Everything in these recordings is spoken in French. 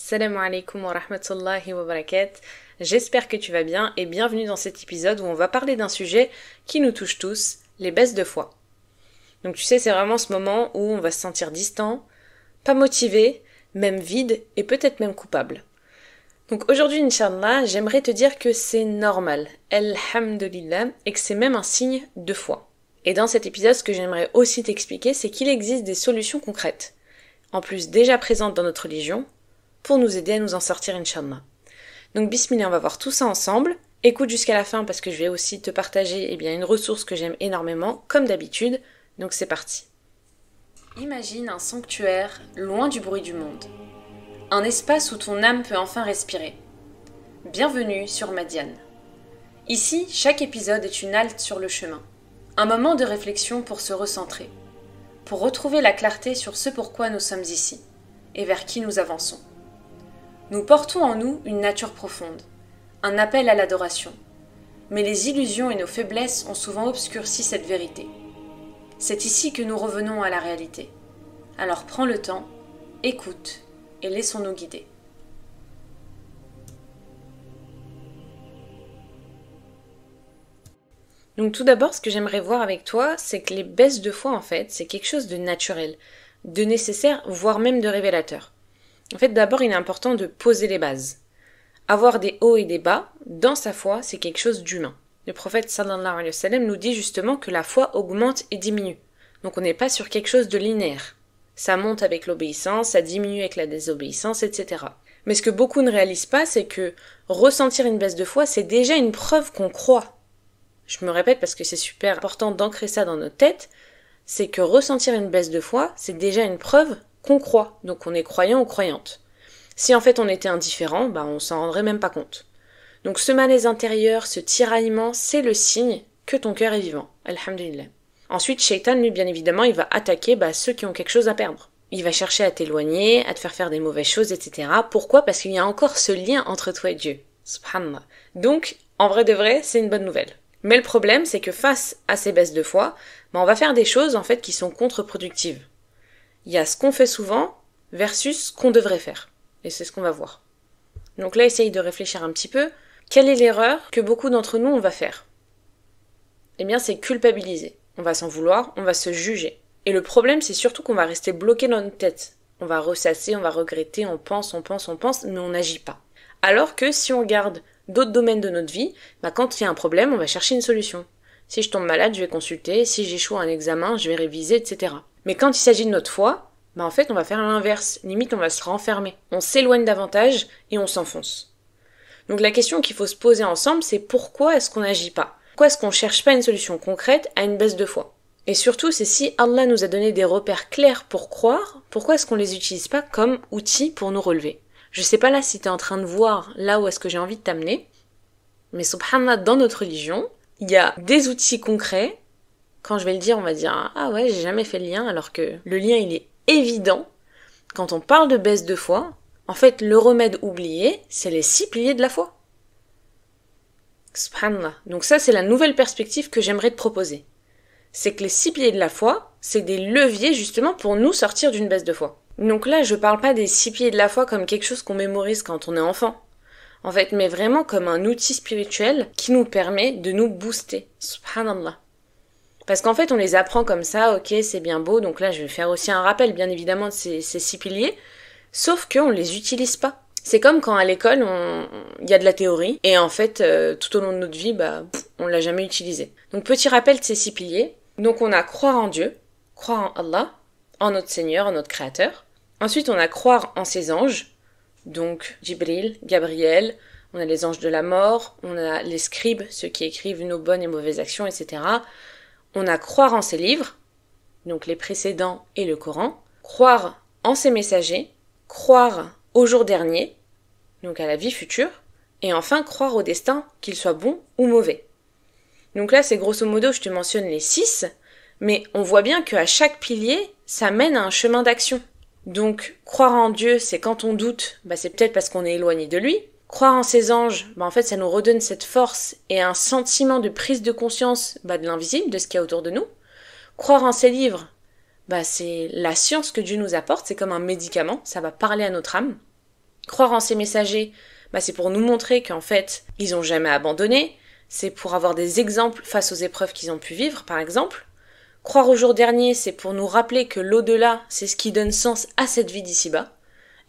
Salam alaikum wa rahmatullahi wa barakatuh. J'espère que tu vas bien et bienvenue dans cet épisode où on va parler d'un sujet qui nous touche tous, les baisses de foi. Donc tu sais, c'est vraiment ce moment où on va se sentir distant, pas motivé, même vide et peut-être même coupable. Donc aujourd'hui, Inch'Allah, j'aimerais te dire que c'est normal, alhamdulillah, et que c'est même un signe de foi. Et dans cet épisode, ce que j'aimerais aussi t'expliquer, c'est qu'il existe des solutions concrètes, en plus déjà présentes dans notre religion, pour nous aider à nous en sortir, Inch'Allah. Donc bismillah, on va voir tout ça ensemble. Écoute jusqu'à la fin parce que je vais aussi te partager une ressource que j'aime énormément, comme d'habitude. Donc c'est parti. Imagine un sanctuaire loin du bruit du monde. Un espace où ton âme peut enfin respirer. Bienvenue sur Madian. Ici, chaque épisode est une halte sur le chemin. Un moment de réflexion pour se recentrer. Pour retrouver la clarté sur ce pourquoi nous sommes ici et vers qui nous avançons. Nous portons en nous une nature profonde, un appel à l'adoration. Mais les illusions et nos faiblesses ont souvent obscurci cette vérité. C'est ici que nous revenons à la réalité. Alors prends le temps, écoute et laissons-nous guider. Donc tout d'abord, ce que j'aimerais voir avec toi, c'est que les baisses de foi, en fait, c'est quelque chose de naturel, de nécessaire, voire même de révélateur. En fait, d'abord, il est important de poser les bases. Avoir des hauts et des bas, dans sa foi, c'est quelque chose d'humain. Le prophète sallallahu alayhi wa sallam nous dit justement que la foi augmente et diminue. Donc on n'est pas sur quelque chose de linéaire. Ça monte avec l'obéissance, ça diminue avec la désobéissance, etc. Mais ce que beaucoup ne réalisent pas, c'est que ressentir une baisse de foi, c'est déjà une preuve qu'on croit. Je me répète parce que c'est super important d'ancrer ça dans notre tête, c'est que ressentir une baisse de foi, c'est déjà une preuve qu'on croit, donc on est croyant ou croyante. Si en fait on était indifférent, on s'en rendrait même pas compte. Donc ce malaise intérieur, ce tiraillement, c'est le signe que ton cœur est vivant. Alhamdulillah. Ensuite, Shaitan, lui, bien évidemment, il va attaquer ceux qui ont quelque chose à perdre. Il va chercher à t'éloigner, à te faire des mauvaises choses, etc. Pourquoi ? Parce qu'il y a encore ce lien entre toi et Dieu. Subhanallah. Donc, en vrai de vrai, c'est une bonne nouvelle. Mais le problème, c'est que face à ces baisses de foi, on va faire des choses en fait qui sont contre-productives. Il y a ce qu'on fait souvent versus ce qu'on devrait faire. Et c'est ce qu'on va voir. Donc là, essaye de réfléchir un petit peu. Quelle est l'erreur que beaucoup d'entre nous, on va faire ? Eh bien, c'est culpabiliser. On va s'en vouloir, on va se juger. Et le problème, c'est surtout qu'on va rester bloqué dans notre tête. On va ressasser, on va regretter, on pense, mais on n'agit pas. Alors que si on regarde d'autres domaines de notre vie, quand il y a un problème, on va chercher une solution. Si je tombe malade, je vais consulter. Si j'échoue à un examen, je vais réviser, etc. Mais quand il s'agit de notre foi, en fait, on va faire l'inverse. Limite, on va se renfermer. On s'éloigne davantage et on s'enfonce. Donc la question qu'il faut se poser ensemble, c'est pourquoi est-ce qu'on n'agit pas ? Pourquoi est-ce qu'on ne cherche pas une solution concrète à une baisse de foi ? Et surtout, c'est si Allah nous a donné des repères clairs pour croire, pourquoi est-ce qu'on ne les utilise pas comme outils pour nous relever ? Je sais pas là si tu es en train de voir là où est-ce que j'ai envie de t'amener, mais subhanallah, dans notre religion, il y a des outils concrets. Quand je vais le dire, on va dire « Ah ouais, j'ai jamais fait le lien », alors que le lien, il est évident. Quand on parle de baisse de foi, en fait, le remède oublié, c'est les 6 piliers de la foi. Subhanallah. Donc ça, c'est la nouvelle perspective que j'aimerais te proposer. C'est que les 6 piliers de la foi, c'est des leviers justement pour nous sortir d'une baisse de foi. Donc là, je parle pas des 6 piliers de la foi comme quelque chose qu'on mémorise quand on est enfant. En fait, mais vraiment comme un outil spirituel qui nous permet de nous booster. Subhanallah. Parce qu'en fait, on les apprend comme ça, ok, c'est bien beau, donc là, je vais faire aussi un rappel, bien évidemment, de ces 6 piliers, sauf qu'on ne les utilise pas. C'est comme quand à l'école, il y a de la théorie, et en fait, tout au long de notre vie, on l'a jamais utilisé. Donc, petit rappel de ces 6 piliers. Donc, on a croire en Dieu, croire en Allah, en notre Seigneur, en notre Créateur. Ensuite, on a croire en ses anges, donc Jibril, Gabriel, on a les anges de la mort, on a les scribes, ceux qui écrivent nos bonnes et mauvaises actions, etc., on a croire en ses livres, donc les précédents et le Coran, croire en ses messagers, croire au jour dernier, donc à la vie future, et enfin croire au destin, qu'il soit bon ou mauvais. Donc là, c'est grosso modo, je te mentionne les 6, mais on voit bien qu'à chaque pilier, ça mène à un chemin d'action. Donc, croire en Dieu, c'est quand on doute, c'est peut-être parce qu'on est éloigné de lui. Croire en ses anges, en fait, ça nous redonne cette force et un sentiment de prise de conscience de l'invisible, de ce qu'il y a autour de nous. Croire en ses livres, c'est la science que Dieu nous apporte, c'est comme un médicament, ça va parler à notre âme. Croire en ces messagers, c'est pour nous montrer qu'en fait, ils n'ont jamais abandonné, c'est pour avoir des exemples face aux épreuves qu'ils ont pu vivre, par exemple. Croire au jour dernier, c'est pour nous rappeler que l'au-delà, c'est ce qui donne sens à cette vie d'ici-bas.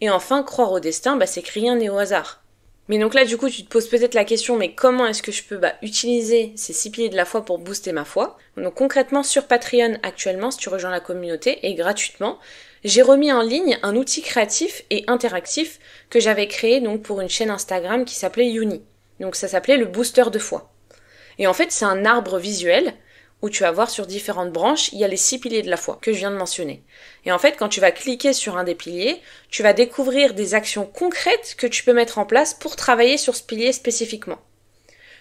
Et enfin, croire au destin, c'est que rien n'est au hasard. Mais donc là, du coup, tu te poses peut-être la question, mais comment est-ce que je peux utiliser ces 6 piliers de la foi pour booster ma foi? Donc concrètement, sur Patreon, actuellement, si tu rejoins la communauté, et gratuitement, j'ai remis en ligne un outil créatif et interactif que j'avais créé donc pour une chaîne Instagram qui s'appelait Uni. Donc ça s'appelait le booster de foi. Et en fait, c'est un arbre visuel où tu vas voir sur différentes branches, il y a les 6 piliers de la foi que je viens de mentionner. Et en fait, quand tu vas cliquer sur un des piliers, tu vas découvrir des actions concrètes que tu peux mettre en place pour travailler sur ce pilier spécifiquement.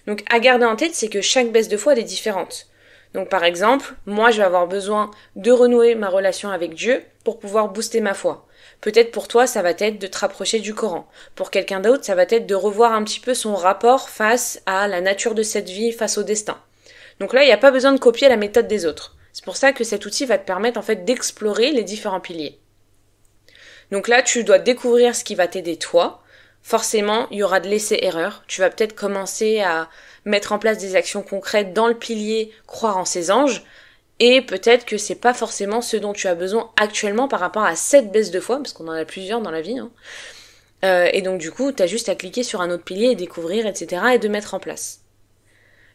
Donc à garder en tête, c'est que chaque baisse de foi elle est différente. Donc par exemple, moi je vais avoir besoin de renouer ma relation avec Dieu pour pouvoir booster ma foi. Peut-être pour toi, ça va être de te rapprocher du Coran. Pour quelqu'un d'autre, ça va être de revoir un petit peu son rapport face à la nature de cette vie, face au destin. Donc là, il n'y a pas besoin de copier la méthode des autres. C'est pour ça que cet outil va te permettre en fait d'explorer les différents piliers. Donc là, tu dois découvrir ce qui va t'aider toi. Forcément, il y aura de l'essai-erreur. Tu vas peut-être commencer à mettre en place des actions concrètes dans le pilier croire en ses anges. Et peut-être que c'est pas forcément ce dont tu as besoin actuellement par rapport à cette baisse de foi, parce qu'on en a plusieurs dans la vie. Et donc du coup, tu as juste à cliquer sur un autre pilier et découvrir, etc. et de mettre en place.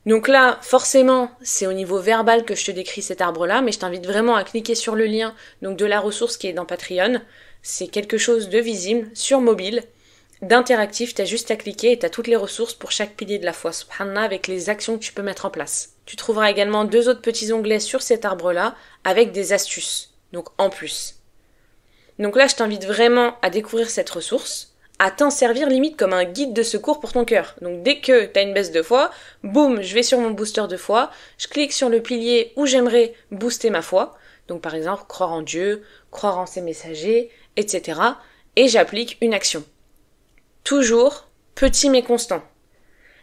Donc là, forcément, c'est au niveau verbal que je te décris cet arbre-là, mais je t'invite vraiment à cliquer sur le lien donc de la ressource qui est dans Patreon. C'est quelque chose de visible, sur mobile, d'interactif, t'as juste à cliquer et t'as toutes les ressources pour chaque pilier de la foi, subhanallah, avec les actions que tu peux mettre en place. Tu trouveras également 2 autres petits onglets sur cet arbre-là, avec des astuces, donc en plus. Donc là, je t'invite vraiment à découvrir cette ressource, à t'en servir limite comme un guide de secours pour ton cœur. Donc dès que t'as une baisse de foi, boum, je vais sur mon booster de foi, je clique sur le pilier où j'aimerais booster ma foi, donc par exemple croire en Dieu, croire en ses messagers, etc. et j'applique une action. Toujours petit mais constant.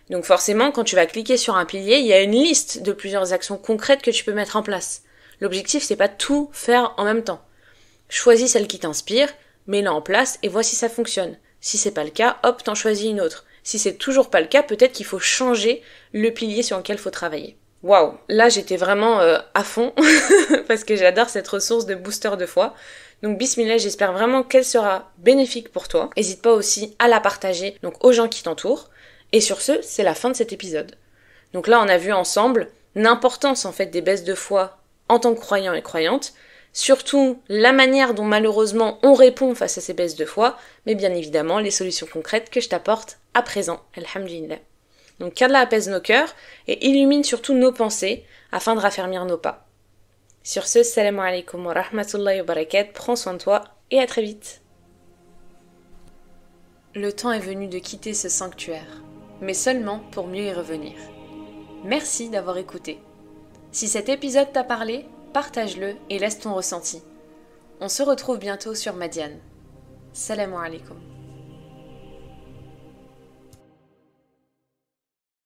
Donc forcément, quand tu vas cliquer sur un pilier, il y a une liste de plusieurs actions concrètes que tu peux mettre en place. L'objectif, c'est pas tout faire en même temps. Choisis celle qui t'inspire, mets-la en place et vois si ça fonctionne. Si c'est pas le cas, hop, t'en choisis une autre. Si c'est toujours pas le cas, peut-être qu'il faut changer le pilier sur lequel il faut travailler. Waouh, là j'étais vraiment à fond parce que j'adore cette ressource de booster de foi. Donc bismillah, j'espère vraiment qu'elle sera bénéfique pour toi. N'hésite pas aussi à la partager donc aux gens qui t'entourent. Et sur ce, c'est la fin de cet épisode. Donc là, on a vu ensemble l'importance en fait des baisses de foi en tant que croyant et croyante, surtout la manière dont malheureusement on répond face à ces baisses de foi, mais bien évidemment les solutions concrètes que je t'apporte à présent, alhamdulillah. Donc qu'Allah apaise nos cœurs et illumine surtout nos pensées afin de raffermir nos pas. Sur ce, salam alaikum wa rahmatullahi wa barakatuh, prends soin de toi et à très vite. Le temps est venu de quitter ce sanctuaire, mais seulement pour mieux y revenir. Merci d'avoir écouté. Si cet épisode t'a parlé, partage-le et laisse ton ressenti. On se retrouve bientôt sur Madiane. Salam alaikum.